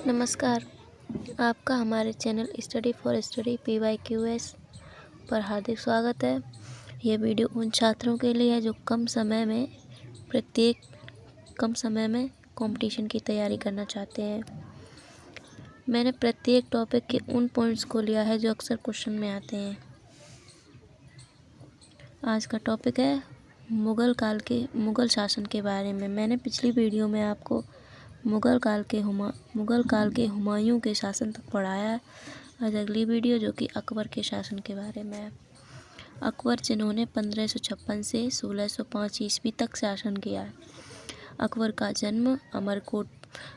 नमस्कार। आपका हमारे channel study for study PYQS पर हार्दिक स्वागत है। यह वीडियो उन छात्रों के लिए है जो कम समय में कंपटीशन की तैयारी करना चाहते हैं। मैंने प्रत्येक टॉपिक के उन पॉइंट्स को लिया है जो अक्सर क्वेश्चन में आते हैं। आज का टॉपिक है मुगल शासन के बारे में। मैंने पिछली वीडियो में आपको मुगल काल के हुमायूं के शासन तक पढ़ाया है। आज अगली वीडियो जो कि अकबर के शासन के बारे में है। अकबर जिन्होंने 1556 से 1605 ईस्वी तक शासन किया है। अकबर का जन्म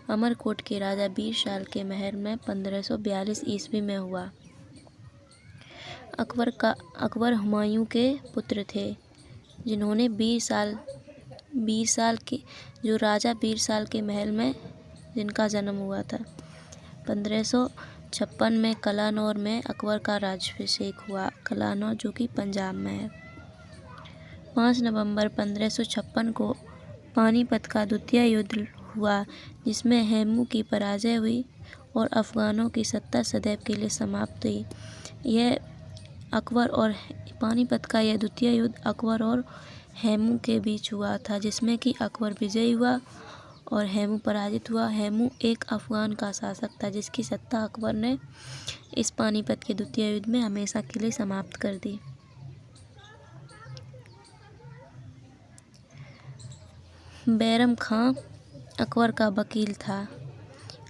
अमरकोट के राजा बीरसाल के महल में 1542 ईस्वी में हुआ। अकबर हुमायूं के पुत्र थे जिन्होंने राजा बीरसाल के महल में जिनका जन्म हुआ था। 1556 में कलानौर में अकबर का राज्याभिषेक हुआ। कलानौर जो कि पंजाब में है। 5 नवंबर 1556 को पानीपत का द्वितीय युद्ध हुआ जिसमें हेमू की पराजय हुई और अफगानों की सत्ता सदैव के लिए समाप्त हुई। पानीपत का यह द्वितीय युद्ध अकबर और हेमू के बीच हुआ था जिसमें कि अकबर विजयी हुआ और हेमू पराजित हुआ। हेमू एक अफगान का शासक था जिसकी सत्ता अकबर ने इस पानीपत के द्वितीय युद्ध में हमेशा के लिए समाप्त कर दी। बैरम खां अकबर का वकील था।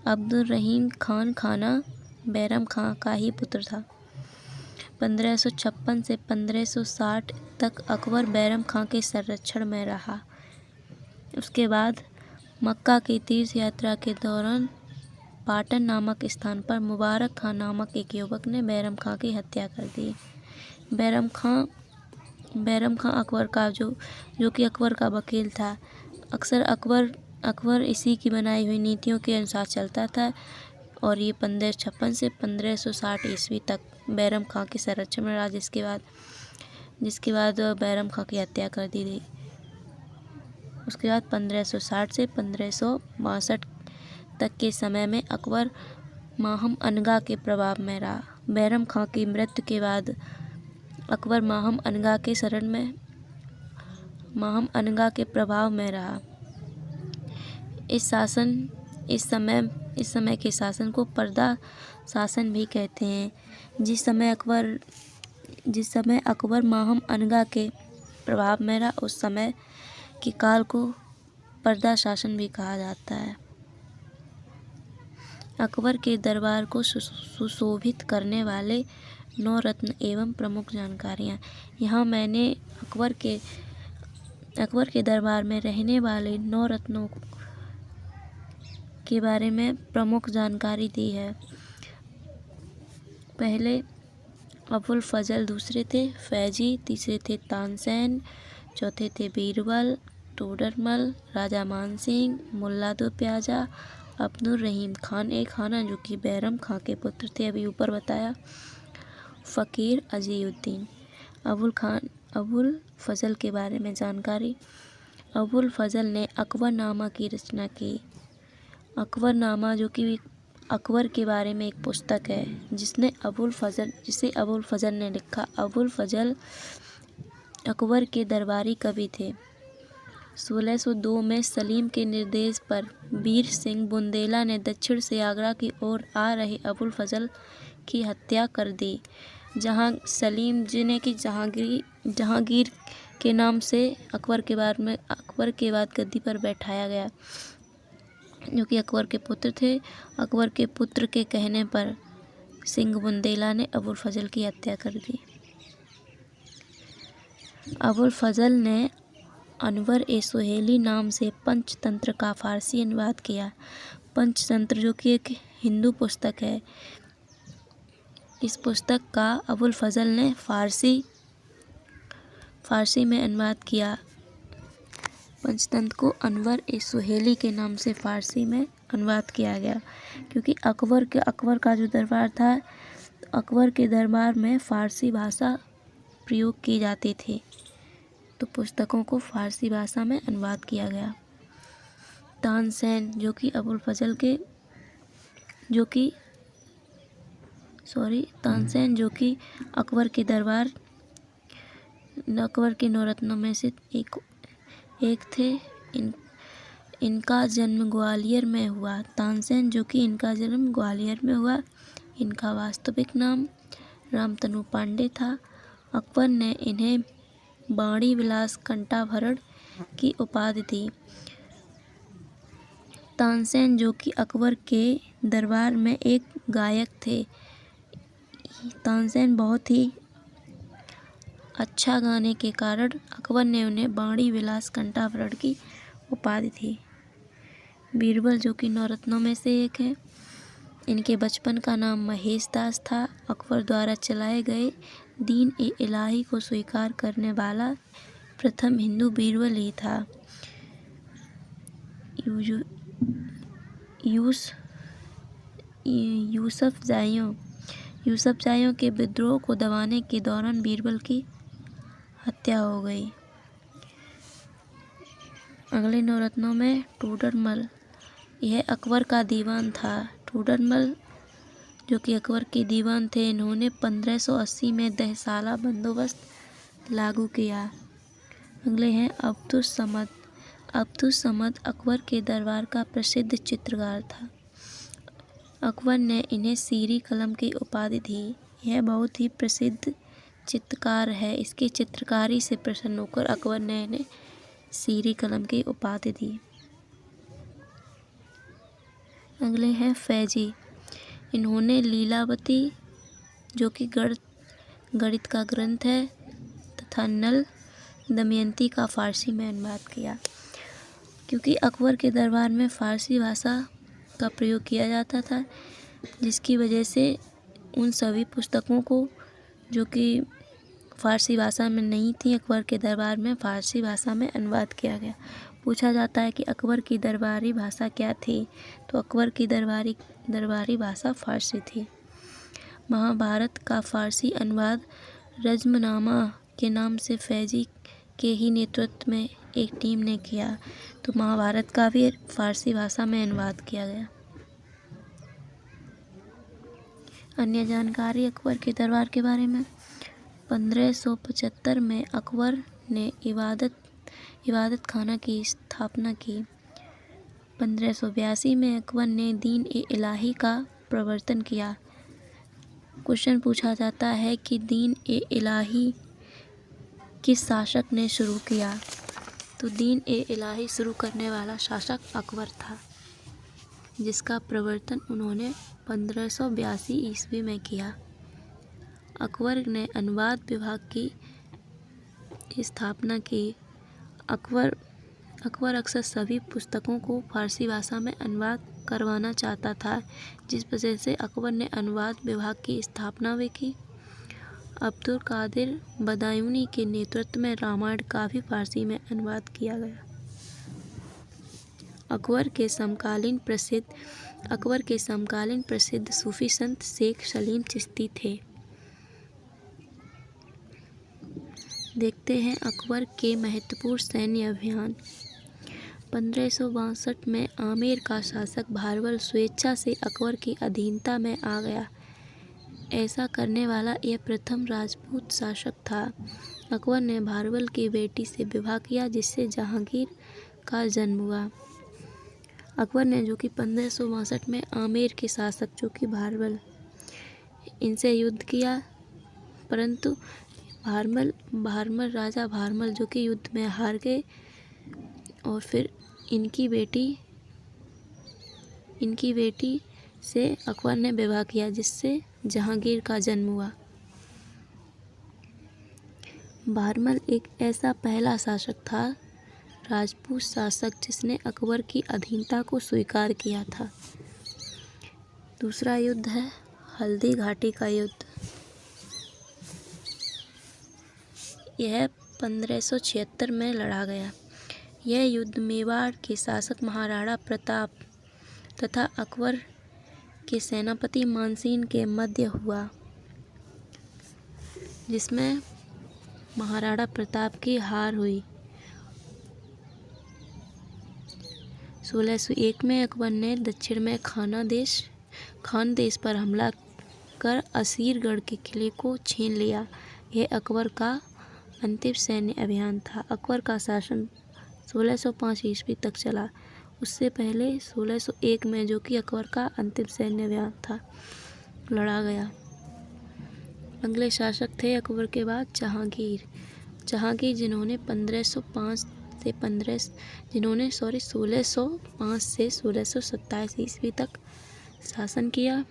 अब्दुल रहीम खान खाना बैरम खां का ही पुत्र था। 1556 से 1560 तक अकबर बैरम खां के संरक्षण में रहा। उसके बाद मक्का की तीर्थ यात्रा के दौरान पाटन नामक स्थान पर मुबारक खां नामक एक युवक ने बैरम खां की हत्या कर दी। बैरम खां अकबर का जो कि अकबर का वकील था। अक्सर अकबर इसी की बनाई हुई नीतियों के अनुसार चलता था और ये 1556 से 1560 ईस्वी तक बैरम खां के संरक्षण में रहा जिसके बाद बैरम खां की हत्या कर दी गई। उसके बाद 1560 से 1562 तक के समय में अकबर माहम अनगा के प्रभाव में रहा। बैरम खां की मृत्यु के बाद अकबर माहम अनगा के प्रभाव में रहा। इस समय के शासन को पर्दा शासन भी कहते हैं। जिस समय अकबर माहम अनगा के प्रभाव में रहा उस समय के काल को पर्दा शासन भी कहा जाता है। अकबर के दरबार को सुशोभित करने वाले 9 रत्न एवं प्रमुख जानकारियाँ। यहाँ मैंने अकबर के दरबार में रहने वाले 9 रत्नों के बारे में प्रमुख जानकारी दी है। पहले अबुल फजल, दूसरे थे फैजी, तीसरे थे तानसेन, चौथे थे बीरबल, टोडरमल, राजा मानसिंह, मुल्ला दो प्याजा, अब्दुल रहीम खान एक खाना जो कि बैरम खां के पुत्र थे, अभी ऊपर बताया, फ़कीर अजीउद्दीन। अबुल फजल के बारे में जानकारी। अबुल फजल ने अकबरनामा की रचना की। अकबरनामा जो कि अकबर के बारे में एक पुस्तक है जिसे अबुल फजल ने लिखा। अबुल फजल अकबर के दरबारी कवि थे। 1602 में सलीम के निर्देश पर वीर सिंह बुंदेला ने दक्षिण से आगरा की ओर आ रहे अबुल फजल की हत्या कर दी। सलीम जिन्हें कि जहांगीर के नाम से अकबर के बाद गद्दी पर बैठाया गया जो कि अकबर के पुत्र थे। अकबर के पुत्र के कहने पर सिंह बुंदेला ने अबुल फजल की हत्या कर दी। अबुल फजल ने अनवर ए सुहेली नाम से पंचतंत्र का फारसी अनुवाद किया। पंचतंत्र जो कि एक हिंदू पुस्तक है। इस पुस्तक का अबुल फजल ने फारसी में अनुवाद किया। पंचतंत्र को अनवर ए सुहेली के नाम से फारसी में अनुवाद किया गया क्योंकि अकबर का जो दरबार था, अकबर के दरबार में फारसी भाषा प्रयोग की जाती थी, तो पुस्तकों को फारसी भाषा में अनुवाद किया गया। तानसेन जो कि अबुल फजल के तानसेन जो कि अकबर के 9 रत्नों में से एक थे। इनका जन्म ग्वालियर में हुआ। तानसेन जो कि इनका जन्म ग्वालियर में हुआ। इनका वास्तविक नाम रामतनु पांडे था। अकबर ने इन्हें वाणी विलास कंठाभरण की उपाधि दी। तानसेन जो कि अकबर के दरबार में एक गायक थे। तानसेन बहुत ही अच्छा गाने के कारण अकबर ने उन्हें वाणी विलास कंठाभरण की उपाधि दी। बीरबल जो कि 9 रत्नों में से एक है। इनके बचपन का नाम महेश दास था। अकबर द्वारा चलाए गए दीन ए इलाही को स्वीकार करने वाला प्रथम हिंदू बीरबल ही था। यूसुफजाइयों के विद्रोह को दबाने के दौरान बीरबल की हत्या हो गई। अगले 9 रत्नों में टोडरमल, यह अकबर का दीवान था। टोडरमल जो कि अकबर के दीवान थे, इन्होंने 1580 में दहसाला बंदोबस्त लागू किया। अगले हैं अब्दुस समद अकबर के दरबार का प्रसिद्ध चित्रकार था। अकबर ने इन्हें सीरी कलम की उपाधि दी। यह बहुत ही प्रसिद्ध चित्रकार है। इसकी चित्रकारी से प्रसन्न होकर अकबर ने इन्हें सीरी कलम की उपाधि दी। अगले हैं फैजी। इन्होंने लीलावती जो कि गणित का ग्रंथ है तथा नल दमयंती का फारसी में अनुवाद किया। क्योंकि अकबर के दरबार में फारसी भाषा का प्रयोग किया जाता था, जिसकी वजह से उन सभी पुस्तकों को जो कि फारसी भाषा में नहीं थी, अकबर के दरबार में फारसी भाषा में अनुवाद किया गया। पूछा जाता है कि अकबर की दरबारी भाषा क्या थी, तो अकबर की दरबारी भाषा फारसी थी। महाभारत का फारसी अनुवाद रज़्मनामा के नाम से फैजी के ही नेतृत्व में एक टीम ने किया, तो महाभारत का भी फारसी भाषा में अनुवाद किया गया। अन्य जानकारी अकबर के दरबार के बारे में। 1575 में अकबर ने इबादत खाना की स्थापना की। 1582 में अकबर ने दीन ए इलाही का प्रवर्तन किया। क्वेश्चन पूछा जाता है कि दीन ए इलाही किस शासक ने शुरू किया, तो दीन ए इलाही शुरू करने वाला शासक अकबर था, जिसका प्रवर्तन उन्होंने 1582 ईस्वी में किया। अकबर ने अनुवाद विभाग की स्थापना की। अकबर अक्सर सभी पुस्तकों को फारसी भाषा में अनुवाद करवाना चाहता था, जिस वजह से अकबर ने अनुवाद विभाग की स्थापना भी की। अब्दुल कादिर बदायूनी के नेतृत्व में रामायण का भी फारसी में अनुवाद किया गया। अकबर के समकालीन प्रसिद्ध सूफी संत शेख सलीम चिश्ती थे। देखते हैं अकबर के महत्वपूर्ण सैन्य अभियान। 1562 में आमेर का शासक भारवल स्वेच्छा से अकबर की अधीनता में आ गया। ऐसा करने वाला यह प्रथम राजपूत शासक था। अकबर ने भारवल की बेटी से विवाह किया, जिससे जहांगीर का जन्म हुआ। अकबर ने जो कि 1562 में आमेर के शासक जो कि भारवल, इनसे युद्ध किया, परंतु राजा भारमल जो कि युद्ध में हार गए और फिर इनकी बेटी से अकबर ने विवाह किया, जिससे जहांगीर का जन्म हुआ। भारमल एक ऐसा पहला शासक था, राजपूत शासक, जिसने अकबर की अधीनता को स्वीकार किया था। दूसरा युद्ध है हल्दी घाटी का युद्ध। यह 1576 में लड़ा गया। यह युद्ध मेवाड़ के शासक महाराणा प्रताप तथा अकबर के सेनापति मानसिंह के मध्य हुआ, जिसमें महाराणा प्रताप की हार हुई। 1601 में अकबर ने दक्षिण में खाना देश खानदेश पर हमला कर असीरगढ़ के किले को छीन लिया। यह अकबर का अंतिम सैन्य अभियान था। अकबर का शासन 1605 ईस्वी तक चला। उससे पहले 1601 में, जो कि अकबर का अंतिम सैन्य अभियान था, लड़ा गया। अगले शासक थे अकबर के बाद जहांगीर। जहांगीर जिन्होंने 1605 से 1627 ईस्वी तक शासन किया।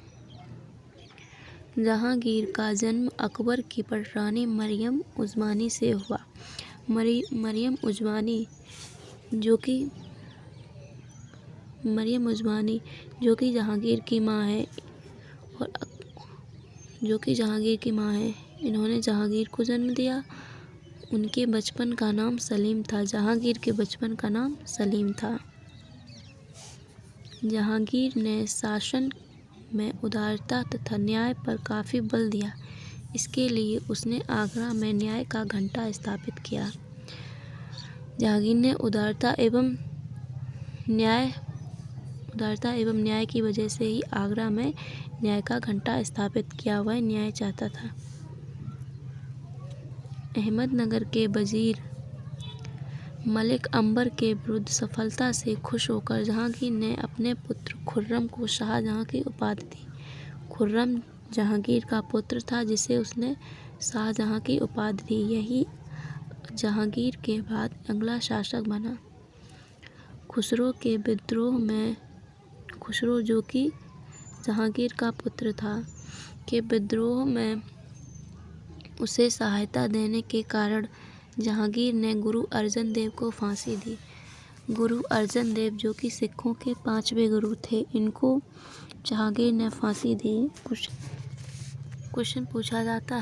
जहांगीर का जन्म अकबर की रानी मरियम उज़मानी से हुआ। मरियम उज़मानी जो कि जहांगीर की माँ है इन्होंने जहांगीर को जन्म दिया। उनके बचपन का नाम सलीम था। जहांगीर के बचपन का नाम सलीम था। जहांगीर ने शासन में उदारता तथा न्याय पर काफ़ी बल दिया। इसके लिए उसने आगरा में न्याय का घंटा स्थापित किया। जहांगीर ने उदारता एवं न्याय की वजह से ही आगरा में न्याय का घंटा स्थापित किया। वह न्याय चाहता था। अहमदनगर के वजीर मलिक अंबर के विरुद्ध सफलता से खुश होकर जहांगीर ने अपने पुत्र खुर्रम को शाहजहां की उपाधि दी। खुर्रम जहांगीर का पुत्र था, जिसे उसने शाहजहां की उपाधि दी। यही जहांगीर के बाद अगला शासक बना। खुसरो के विद्रोह में खुसरो, जो कि जहांगीर का पुत्र था, के विद्रोह में उसे सहायता देने के कारण जहांगीर ने गुरु अर्जन देव को फांसी दी। गुरु अर्जन देव, जो कि सिखों के 5वें गुरु थे, इनको जहांगीर ने फांसी दी। क्वेश्चन पूछा जाता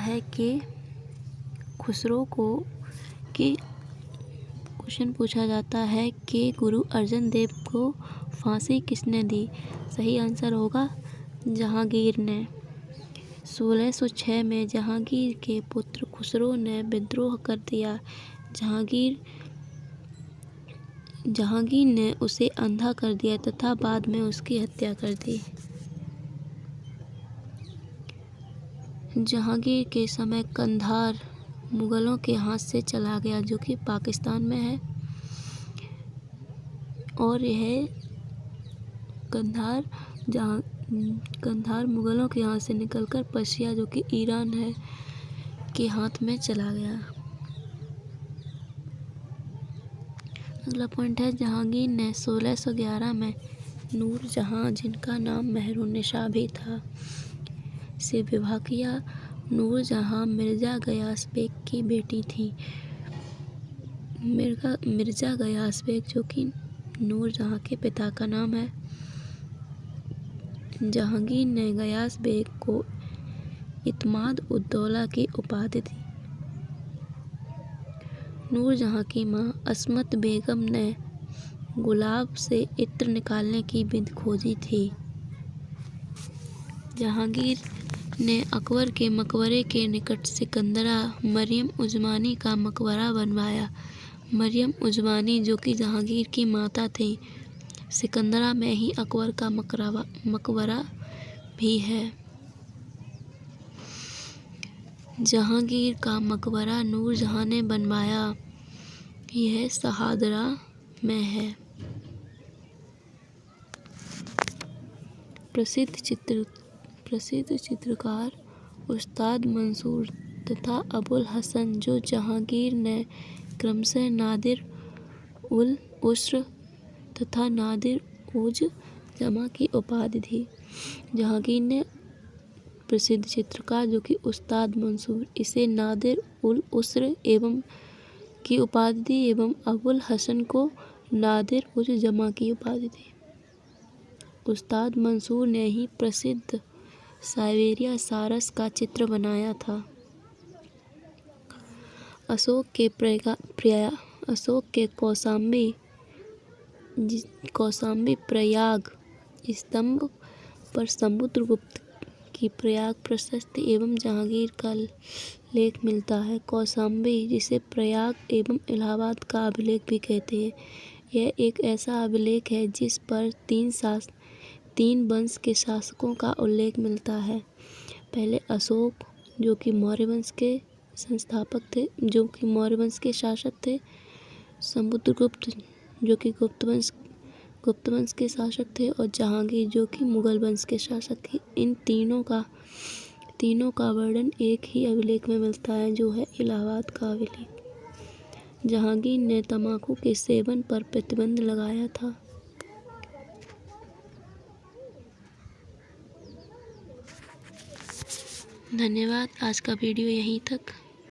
है कि गुरु अर्जन देव को फांसी किसने दी? सही आंसर होगा जहांगीर ने। 1606 में जहांगीर के पुत्र खुसरो ने विद्रोह कर दिया। जहांगीर ने उसे अंधा कर दिया तथा बाद में उसकी हत्या कर दी। जहांगीर के समय कंधार मुगलों के हाथ से चला गया, जो कि पाकिस्तान में है। और यह कंधार मुगलों के हाथ से निकलकर पर्सिया, जो कि ईरान है, के हाथ में चला गया। अगला पॉइंट है, जहांगीर ने 1611 में नूरजहां, जिनका नाम मेहरुन्निसा भी था, से विवाह किया। नूरजहां मिर्जा गयास बेग की बेटी थी। मिर्जा गयास बेग, जो कि नूरजहां के पिता का नाम है। जहांगीर ने गयास बेग को इत्माद उद्दौला की उपाधि दी। नूरजहां की मां अस्मत बेगम ने गुलाब से इत्र निकालने की विधि खोजी थी। जहांगीर ने अकबर के मकबरे के निकट सिकंदरा मरियम उज़मानी का मकबरा बनवाया। मरियम उज़मानी, जो कि जहांगीर की माता थी, सिकंदरा में ही अकबर का मकबरा भी है। जहांगीर का मकबरा नूरजहां ने बनवाया। यह शहादरा में है। प्रसिद्ध चित्रकार उस्ताद मंसूर तथा अबुल हसन, जो जहांगीर ने क्रमशः नादिर उल उस्र तथा नादिर उज जमा की उपाधि दी। जहांगीर ने प्रसिद्ध चित्रकार, जो कि उस्ताद मंसूर, इसे नादिर उल उस्र एवं की उपाधि दी एवं अबुल हसन को नादिर उज जमा की उपाधि दी। उस्ताद मंसूर ने ही प्रसिद्ध साइबेरिया सारस का चित्र बनाया था। अशोक के कौशाम्बी प्रयाग स्तंभ पर समुद्रगुप्त की प्रयाग प्रशस्ति एवं जहांगीर का लेख मिलता है। कौशाम्बी, जिसे प्रयाग एवं इलाहाबाद का अभिलेख भी कहते हैं, यह एक ऐसा अभिलेख है जिस पर 3 वंश के शासकों का उल्लेख मिलता है। पहले अशोक जो कि मौर्य वंश के शासक थे। समुद्रगुप्त जो कि गुप्त वंश के शासक थे और जहांगीर जो कि मुगल वंश के शासक थे। इन तीनों का वर्णन एक ही अभिलेख में मिलता है जो है इलाहाबाद का अभिलेख। जहांगीर ने तंबाकू के सेवन पर प्रतिबंध लगाया था। धन्यवाद। आज का वीडियो यहीं तक।